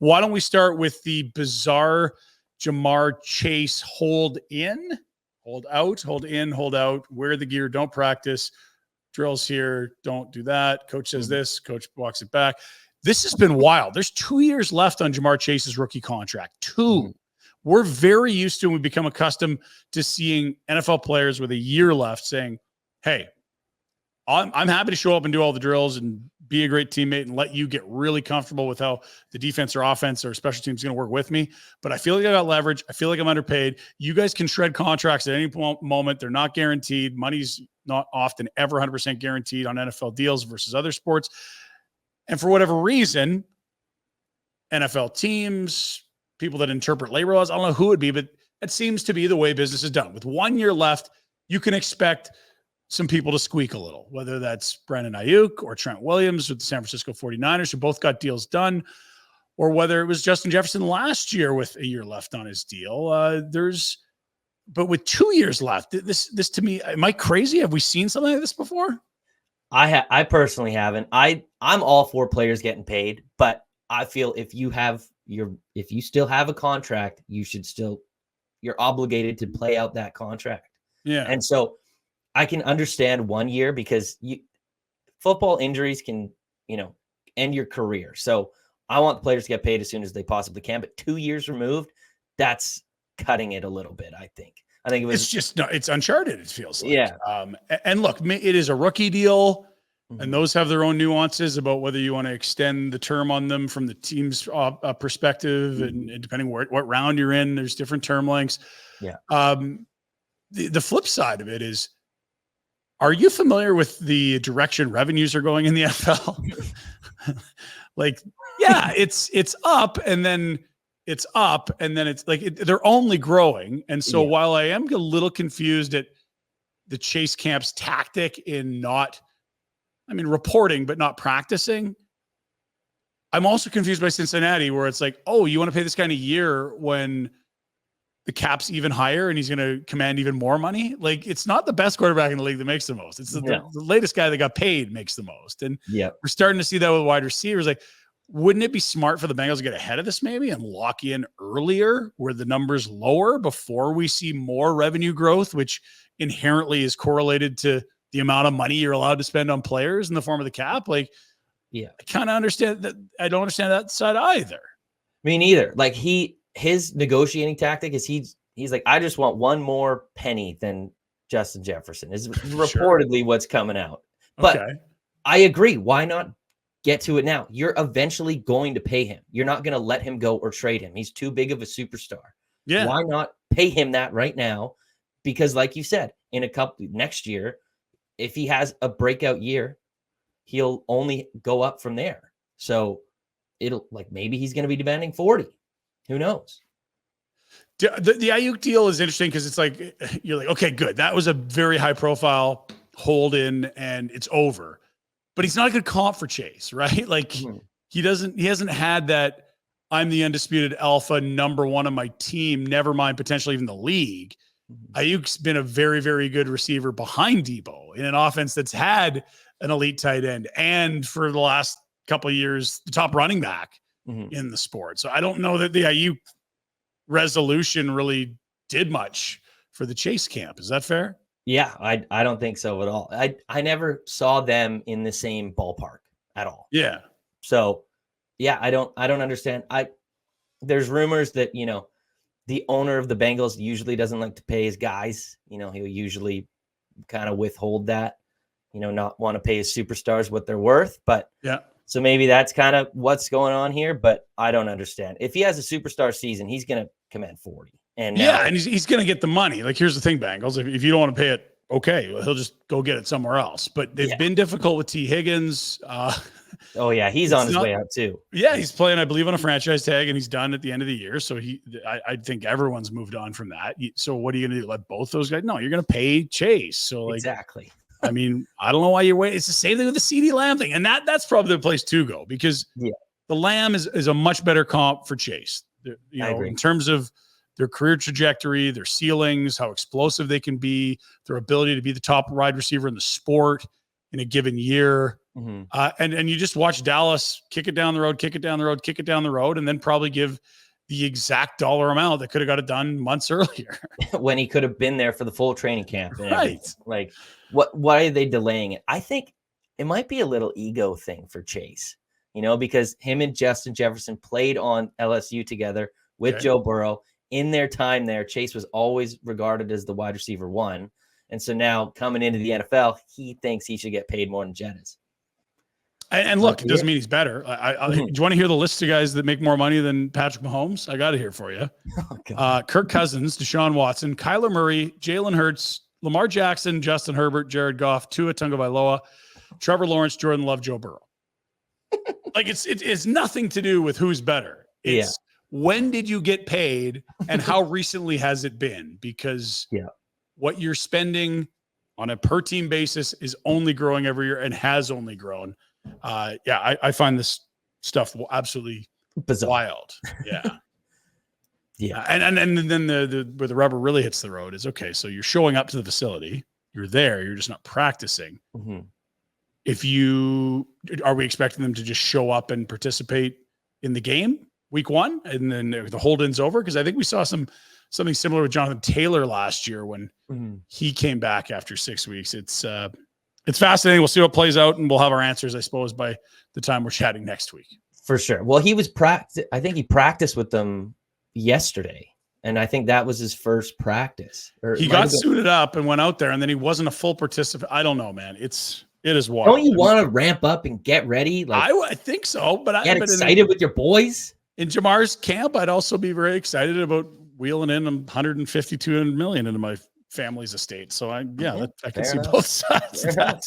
Why don't we start with the bizarre Jamar Chase hold in, hold out, hold in, hold out, wear the gear, don't practice, drills here, don't do that. Coach says this, coach walks it back. This has been wild. There's 2 years left on Jamar Chase's rookie contract. 2. We're very used to, and we've become accustomed to seeing NFL players with a year left saying, hey, I'm happy to show up and do all the drills and be a great teammate and let you get really comfortable with how the defense or offense or special teams is going to work with me. But I feel like I got leverage. I feel like I'm underpaid. You guys can shred contracts at any moment. They're not guaranteed. Money's not often ever 100% guaranteed on NFL deals versus other sports. And for whatever reason, NFL teams, people that interpret labor laws, I don't know who it would be, but it seems to be the way business is done. With 1 year left, you can expect some people to squeak a little, whether that's Brandon Ayuk or Trent Williams with the San Francisco 49ers, who both got deals done, or whether it was Justin Jefferson last year with a year left on his deal. But with 2 years left, this to me, am I crazy? Have we seen something like this before? I personally haven't. I'm all for players getting paid, but I feel if you still have a contract, you're obligated to play out that contract. Yeah. And so I can understand 1 year because football injuries can, end your career. So I want the players to get paid as soon as they possibly can, but 2 years removed, that's cutting it a little bit. I think it's uncharted. It feels like, yeah. And look, it is a rookie deal, and those have their own nuances about whether you want to extend the term on them from the team's perspective, and depending what round you're in, there's different term lengths. Yeah. The flip side of it is, are you familiar with the direction revenues are going in the NFL? It's up, and then it's up, and then it's like they're only growing. And so while I am a little confused at the Chase camp's tactic in reporting but not practicing, I'm also confused by Cincinnati, where it's like, oh, you want to pay this guy in a year when the cap's even higher and he's going to command even more money. Like, it's not the best quarterback in the league that makes the most. It's the latest guy that got paid makes the most. And we're starting to see that with wide receivers. Like, wouldn't it be smart for the Bengals to get ahead of this maybe and lock in earlier where the number's lower before we see more revenue growth, which inherently is correlated to the amount of money you're allowed to spend on players in the form of the cap? Like, I kind of understand that. I don't understand that side either. Me neither. Like, his negotiating tactic is he's like, I just want one more penny than Justin Jefferson is reportedly what's coming out. But I agree. Why not get to it now? You're eventually going to pay him. You're not going to let him go or trade him. He's too big of a superstar. Yeah. Why not pay him that right now? Because like you said, next year, if he has a breakout year, he'll only go up from there. So maybe he's going to be demanding 40. Who knows? The Ayuk deal is interesting because it's like, you're like, okay, good. That was a very high profile hold in and it's over. But he's not a good comp for Chase, right? Like he hasn't had that I'm the undisputed alpha number one on my team, never mind potentially even the league. Ayuk's been a very, very good receiver behind Debo in an offense that's had an elite tight end and for the last couple of years, the top running back in the sport. So I don't know that the Ayuk resolution really did much for the Chase camp. Is that fair? Yeah, I don't think so at all. I never saw them in the same ballpark at all. Yeah. So yeah, I don't understand. There's rumors that, the owner of the Bengals usually doesn't like to pay his guys. He'll usually kind of withhold that, not want to pay his superstars what they're worth. But so maybe that's kind of what's going on here, but I don't understand. If he has a superstar season, he's going to command 40. And and he's going to get the money. Like, here's the thing, Bengals. If you don't want to pay it, okay, well, he'll just go get it somewhere else. But they've been difficult with T. Higgins. He's on his way out too. Yeah, he's playing, I believe, on a franchise tag, and he's done at the end of the year. So I think everyone's moved on from that. So what are you going to do? Let both those guys? No, you're going to pay Chase. So exactly. I don't know why you're waiting. It's the same thing with the CeeDee Lamb thing. And that's probably the place to go because the Lamb is a much better comp for Chase. In terms of their career trajectory, their ceilings, how explosive they can be, their ability to be the top wide receiver in the sport in a given year. Mhm. And you just watch Dallas kick it down the road, kick it down the road, kick it down the road, and then probably give the exact dollar amount that could have got it done months earlier. When he could have been there for the full training camp and everything. Right. Like, why are they delaying it? I think it might be a little ego thing for Chase, because him and Justin Jefferson played on LSU together with Okay. Joe Burrow. In their time there, Chase was always regarded as the wide receiver one. And so now coming into the NFL, he thinks he should get paid more than Jet is. And look, it doesn't mean he's better. Do you want to hear the list of guys that make more money than Patrick Mahomes? I got it here for you. Kirk Cousins, Deshaun Watson, Kyler Murray, Jalen Hurts, Lamar Jackson, Justin Herbert, Jared Goff, Tua Tagovailoa, Trevor Lawrence, Jordan Love, Joe Burrow. Like it's nothing to do with who's better. It's when did you get paid and how recently has it been? Because what you're spending on a per team basis is only growing every year and has only grown. I find this stuff absolutely bizarre. Wild. Yeah. And then where the rubber really hits the road is, okay, so you're showing up to the facility, you're there, you're just not practicing. Mm-hmm. Are we expecting them to just show up and participate in the game week one and then the hold-in's over? Because I think we saw something similar with Jonathan Taylor last year when he came back after 6 weeks. It's fascinating. We'll see what plays out, and we'll have our answers, I suppose, by the time we're chatting next week. For sure. Well, I think he practiced with them yesterday, and I think that was his first practice. He got suited up and went out there, and then he wasn't a full participant. I don't know, man. It is wild. Don't you want to ramp up and get ready? Like I think so, but get excited with your boys in Jamar's camp. I'd also be very excited about wheeling in 152 million into my family's estate. So I can see both sides of that.